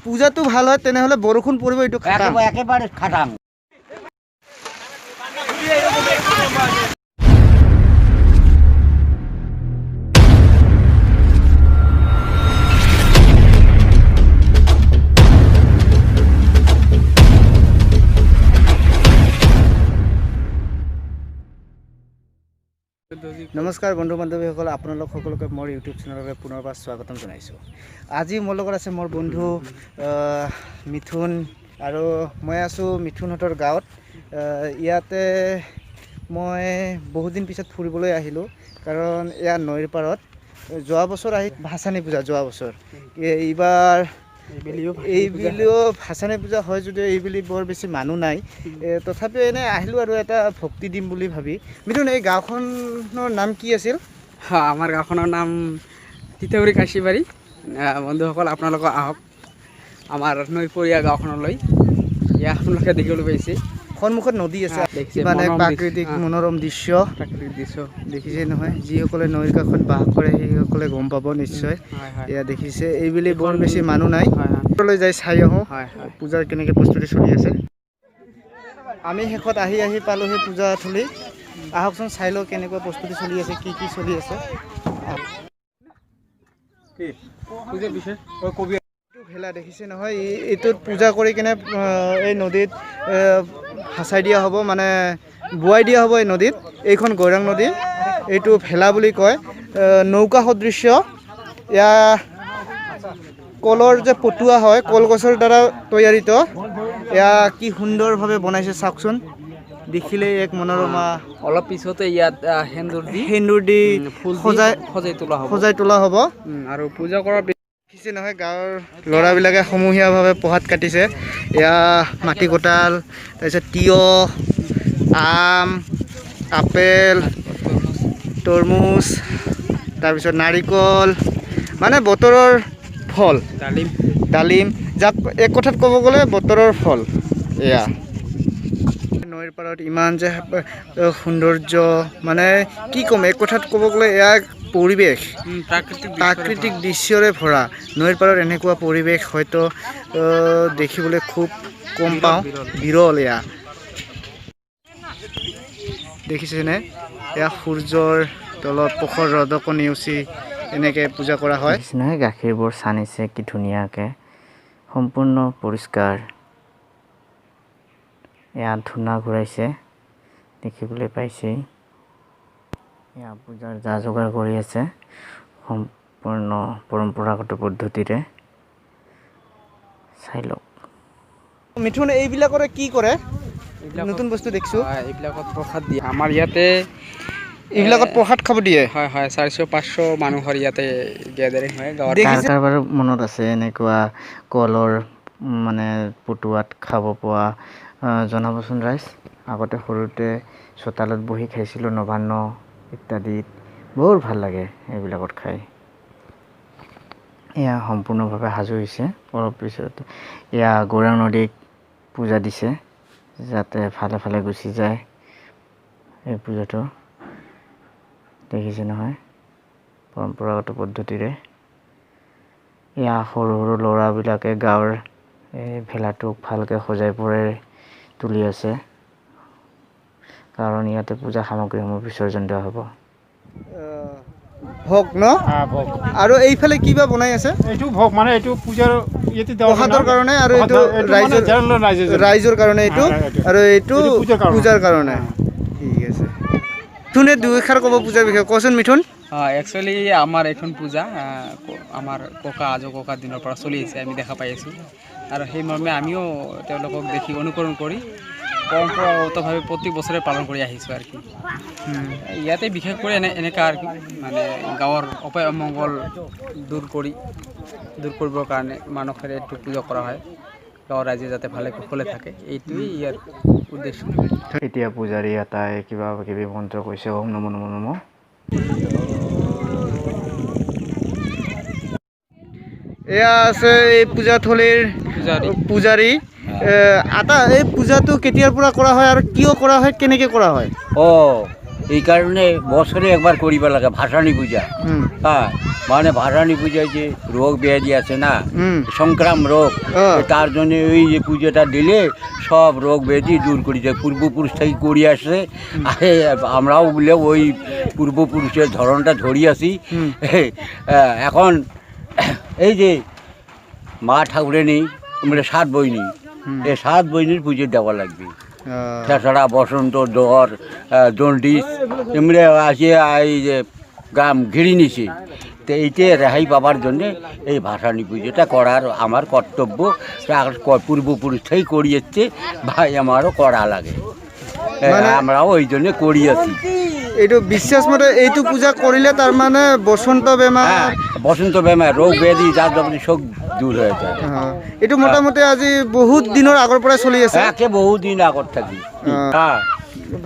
পূজাটো ভাল হয় তেনেহ'লে বৰষুণ পৰিব এইটো খাটাং একেবাৰে খাটাং নমস্কাৰ বন্ধু বান্ধৱীসকল আপোনালোক সকলোকে মোৰ ইউটিউব চেনেললৈ পুনৰবাৰ স্বাগতম জনাইছোঁ আজি মোৰ লগত আছে মোৰ বন্ধু মিথুন আৰু মই আছোঁ মিথুনহঁতৰ গাঁৱত ইয়াতে মই বহুত দিন পিছত ফুৰিবলৈ আহিলোঁ কাৰণ এয়া নৈৰ পাৰত যোৱা বছৰ আহি ভাসানী পূজা যোৱা বছৰ এইবাৰ এইবেলিও ভাসানী পূজা হয় যদিও এইবেলি বৰ বেছি মানুহ নাই তথাপিও এনে আহিলোঁ আৰু এটা ভক্তি দিম বুলি ভাবি মিথুন এই গাঁওখনৰ নাম কি আছিল আমাৰ গাঁওখনৰ নাম তিতাবৰী কাশীবাৰী বন্ধুসকল আপোনালোক আহক আমাৰ নৈপৰীয়া গাঁওখনলৈ ইয়াত আপোনালোকে দেখিবলৈ পাইছে সন্মুখত নদী আছে মানে প্ৰাকৃতিক মনোৰম দৃশ্য দেখিছে নহয় যিসকলে নৈৰ কাষত বাস কৰে সেইসকলে গম পাব নিশ্চয় এয়া দেখিছে এইবেলি বৰ বেছি মানুহ নাই লৈ যাই চাই আহোঁ পূজাৰ কেনেকৈ প্ৰস্তুতি চলি আছে আমি শেষত আহি পালোহি পূজাথলী আহকচোন চাই লওঁ কেনেকুৱা প্ৰস্তুতি চলি আছে কি কি চলি আছে ভেলা দেখিছে নহয় এইটোত পূজা কৰি কেনে এই নদীত ভাচাই দিয়া হ'ব মানে বোৱাই দিয়া হ'ব এই নদীত এইখন গৌৰাং নদী এইটো ভেলা বুলি কয় নৌকা সদৃশ্য এয়া কলৰ যে পটুৱা হয় কলগছৰ দ্বাৰা তৈয়াৰিত এয়া কি সুন্দৰভাৱে বনাইছে চাওকচোন দেখিলেই এক মনোৰমা অলপ পিছতে ইয়াত সেন্দুৰ দি সজাই তোলা হ'ব আৰু পূজা কৰাৰ দেখিছে নহয় গাঁৱৰ ল'ৰাবিলাকে সমূহীয়াভাৱে প্ৰসাদ কাটিছে এয়া মাটি কঁঠাল তাৰপিছত তিয়হ আম আপেল তৰমুজ তাৰপিছত নাৰিকল মানে বতৰৰ ফল ডালিম যাক এক কথাত ক'ব গ'লে বতৰৰ ফল এয়া নৈৰ পাৰত ইমান যে সৌন্দৰ্য মানে কি ক'ম এক কথাত ক'ব গ'লে এয়া পৰিৱেশ প্ৰাকৃতিক দৃশ্যৰে ভৰা নৈৰ পাৰত এনেকুৱা পৰিৱেশ হয়তো দেখিবলৈ খুব কম পাওঁ বিৰল এয়া দেখিছেনে এয়া সূৰ্যৰ তলত প্ৰখৰ ৰ'দক নেওচি এনেকৈ পূজা কৰা হয় নহয় গাখীৰবোৰ চানিছে কি ধুনীয়াকৈ সম্পূৰ্ণ পৰিষ্কাৰ এয়া ধূনা ঘূৰাইছে দেখিবলৈ পাইছেই এয়া পূজাৰ যা যোগাৰ কৰি আছে সম্পূৰ্ণ পৰম্পৰাগত পদ্ধতিৰে চাই লওক মিথুন এইবিলাকৰে কি কৰে নতুন বস্তু দেখিছোঁ এইবিলাকত প্ৰসাদ দিয়ে আমাৰ ইয়াতে এইবিলাকত প্ৰসাদ খাব দিয়ে হয় 400-500 মানুহৰ ইয়াতে গেডাৰিং হয় গাঁৱত কাৰোবাৰ মনত আছে এনেকুৱা কলৰ মানে পটুৱাত খাব পোৱা জনাবচোন ৰাইজ আগতে সৰুতে চোতালত বহি খাইছিলোঁ নবান্ন ইত্যাদিত বহুত ভাল লাগে এইবিলাকত খাই এয়া সম্পূৰ্ণভাৱে সাজু হৈছে অলপ পিছত এয়া গৌৰাং নদীক পূজা দিছে যাতে ভালে ভালে গুচি যায় এই পূজাটো দেখিছে নহয় পৰম্পৰাগত পদ্ধতিৰে এয়া সৰু সৰু ল'ৰাবিলাকে গাঁৱৰ এই ভেলাটোক ভালকৈ সজাই পৰাই তুলি আছে কাৰণ ইয়াতে পূজা সামগ্ৰীসমূহ বিসৰ্জন দিয়া হ'ব ভোগ ন আৰু এইফালে কিবা বনাই আছে এইটো ভোগ মানে এইটো পূজাৰ ইয়াতে প্ৰসাদৰ কাৰণে আৰু এইটো ৰাইজৰ কাৰণে এইটো আৰু এইটো পূজাৰ কাৰণে ঠিক আছে মিথুনে দুইষাৰ ক'ব পূজাৰ বিষয়ে কচোন মিথুন একচুৱেলি আমাৰ এইখন পূজা আমাৰ আজো ককাৰ দিনৰ পৰা চলি আহিছে আমি দেখা পাই আছোঁ আৰু সেই মৰ্মে আমিও তেওঁলোকক দেখি অনুকৰণ কৰি পৰম্পৰাগতভাৱে প্ৰতি বছৰে পালন কৰি আহিছোঁ আৰু কি ইয়াতে বিশেষ কৰি এনেকুৱা আৰু কি মানে গাঁৱৰ অপায় অমংগল দূৰ কৰিবৰ কাৰণে মানসেৰে এইটো পূজা কৰা হয় গাঁৱৰ ৰাইজে যাতে ভালে কুশলে থাকে এইটোৱেই ইয়াৰ উদ্দেশ্য এতিয়া পূজাৰী এটাই কিবা কিবি মন্ত্ৰ কৈছে ওম নমো নমো নমো এয়া আছে এই পূজাথলীৰ পূজাৰী আটা এই পূজাটো কেতিয়াৰ পৰা কৰা হয় আৰু কিয় কৰা হয় কেনেকৈ কৰা হয় এই কারণে বছরে একবার করিবা লাগে ভাসানী পূজা। হুম হ্যাঁ, মানে ভাসানী পূজায় যে রোগ ব্যাধি আছে না, হুম সংক্রাম রোগ, হ্যাঁ। তার জন্য ওই যে পুজোটা দিলে সব রোগ ব্যাধি দূর করে যায়। পূর্বপুরুষ থেকে করে আসছে, আরে আমরাও বলে ওই পূর্বপুরুষের ধরনটা ধরি আসি। হুম। এখন এই যে মা ঠাকুরানী মানে 7 বইনি, এই 7 বইনির পুজো দেওয়া লাগবে। তাছাড়া বসন্ত, জ্বর, জন্ডিস এমনি আসে এই যে গ্রাম ঘিরে নিছে। তো এইতে রেহাই পাবার জন্যে এই ভাসানী পুজোটা করার আমার কর্তব্য। পূর্বপুরুষ থেকে করিয়েছে, ভাই আমারও করা লাগে, আমরাও ওই জন্যে করিয়েছি। এইটো বিশ্বাস মতে এইটো পূজা কৰিলে তাৰ মানে বসন্ত বেমাৰ হ্যাঁ, বসন্ত বেমাৰ, ৰোগ ব্যাধি যাৰ যখন সব দূৰ হয়ে যায়। এইটো মোটামুটি আজি বহুত দিনৰ আগৰ পৰাই চলি আছে। একে বহুদিন আগত থাকি। হ্যাঁ,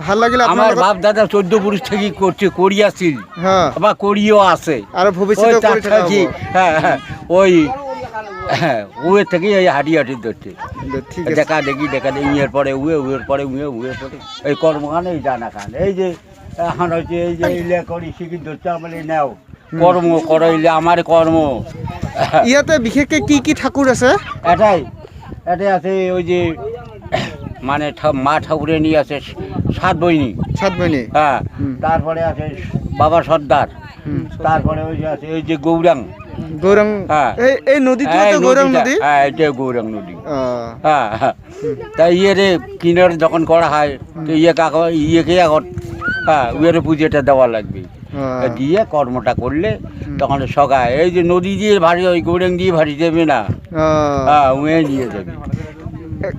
ভাল লাগিল আমাৰ আপোনাৰ লগত। বাপ দাদা 14 পুৰুষ থেকে কৰছে, কৰিয়াছিল হ্যাঁ বা কৰিও আছে। আৰু ভৱিষ্যতে ওই কৰি থকা থাকি, হ'ব। হ্যাঁ হ্যাঁ, ওই উয়ে থেকে এই হাঁটি হাঁটি ধরছে, ঠিক আছে দেখা দেখি ইয়ের পরে উয়ের পরে উয়ের পরে এই কর্মখানে এই জানা খান। এই যে এখন হচ্ছে এই যে ইলে করি শিখি ধরছে আমার এই নেও কর্ম করাইলে আমার কর্ম। ইয়াতে বিশেষকৈ কি কি ঠাকুৰ আছে? এটাই আছে ওই যে মানে মা ঠাকুরে নিয়ে আছে 7 বইনি। 7 বইনি। হ্যাঁ, তারপরে আছে বাবা সর্দার, হুম। তারপরে ওই যে আছে এই যে গৌরাং। গৌরাং। হ্যাঁ। এই নদীটো এই তো গৌরাং নদীটা, নদী। হ্যাঁ এটা গৌরাং নদী। হ্যাঁ হ্যাঁ হ্যাঁ, তাই ইয়েরে কিনার যখন করা হয় তো ইয়েকে এখন হ্যাঁ উয়ের পুজোটা দেওয়া লাগবে। দিয়ে কর্মটা করলে তখন সগায় এই যে নদী দিয়ে ভারী, ওই গৌরাং দিয়ে ভারী দেবে না। হ্যাঁ, উয়ে নিয়ে যাবে।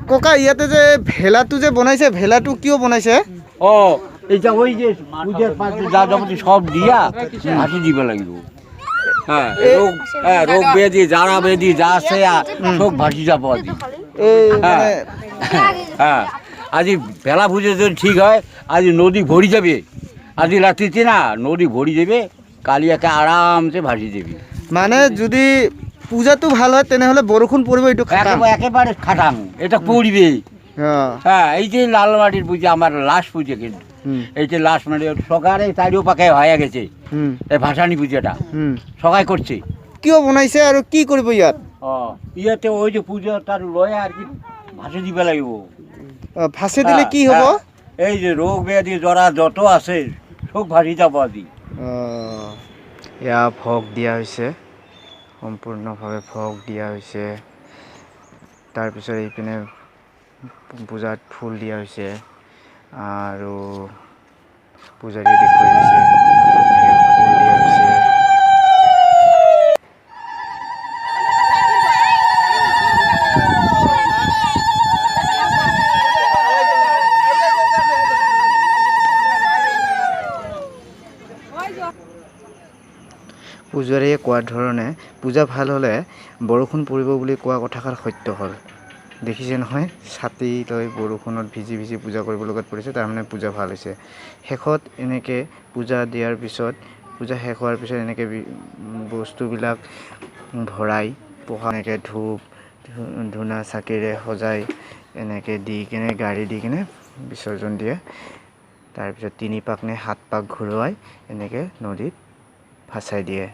ককা ইয়াতে যে ভেলাটো যে বনাইছে, ভেলাটো কিয় বনাইছে? ও এইটা ওই যে পূজার পাশে যা যাবতীয় সব দিয়া হাসি দিবে লাগবে। হ্যাঁ, রোগ ব্যাধি যারা ব্যাধি যা আছে সব ভাসি যাব আজি। এই হ্যাঁ মানে হ্যাঁ, আজি ভেলা পুজো যদি ঠিক হয়, আজ নদী ভরি যাবে। আজি রাত্রিতে না নদী ভরি যাবে, কালিয়াকে আরামসে ভাসি দেবে। মানে যদি পূজাটো ভাল হয় তেনেহ'লে বৰষুণ পৰিব, এইটো খাটাং। একেবারে খাটাং, এটা পড়বে। হ্যাঁ হ্যাঁ, এই যে লালমাটির পুজো আমার লাস্ট পুজো, কিন্তু হুম এই যে লাস্ট মানে সকালে চারিও পাকে হয়ে গেছে হুম এই ভাসানী পুজোটা হুম। সবাই করছে। কিয় বনাইছে আৰু কি কৰিব ইয়াত? ইয়াতে ওই যে পুজো তার লয়ে আর কি ভাসে দিবে লাগিব। ফাঁচি দিলে কি হ'ব? এই যে রোগ ব্যাধি জরা যত আছে সব ভাসি যাব আজি। এয়া ভোগ দিয়া হৈছে, সম্পূৰ্ণভাৱে ভোগ দিয়া হৈছে। তাৰপিছত এইপিনে পূজাত ফুল দিয়া হৈছে আৰু পূজাৰী দেখুৱাই দিছে ফুল দিয়া হৈছে। পূজাৰীয়ে কোৱা ধৰণে পূজা ভাল হ'লে বৰষুণ পৰিব বুলি কোৱা কথাষাৰ সত্য হ'ল। দেখিছে নহয়, ছাতি লৈ বৰষুণত ভিজি ভিজি পূজা কৰিব লগাত পৰিছে, তাৰমানে পূজা ভাল হৈছে। শেষত এনেকৈ পূজা দিয়াৰ পিছত, পূজা শেষ হোৱাৰ পিছত এনেকৈ বস্তুবিলাক ভৰাই প্ৰসাদ এনেকৈ ধূপ ধূনা চাকিৰে সজাই এনেকৈ দি কিনে গাড়ী দি কিনে বিসৰ্জন দিয়ে। তাৰপিছত 3 পাক নে 7 পাক ঘূৰুৱাই এনেকৈ নদীত ভাচাই দিয়ে।